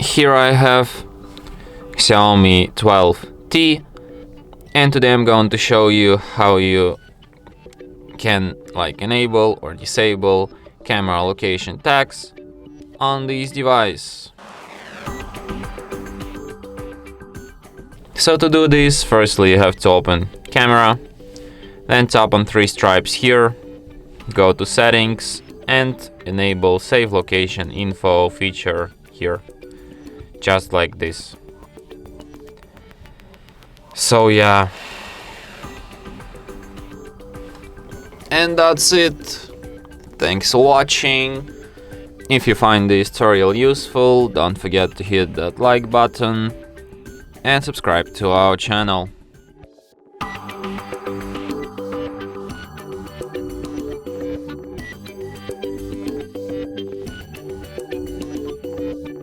Here I have XIAOMI 12T, and today I'm going to show you how you can enable or disable camera location tags on this device. So to do this, firstly you have to open camera, then tap on three stripes here, go to settings and enable save location info feature here, just like this. So yeah, and that's it. Thanks for watching. If you find this tutorial useful, don't forget to hit that like button and subscribe to our channel.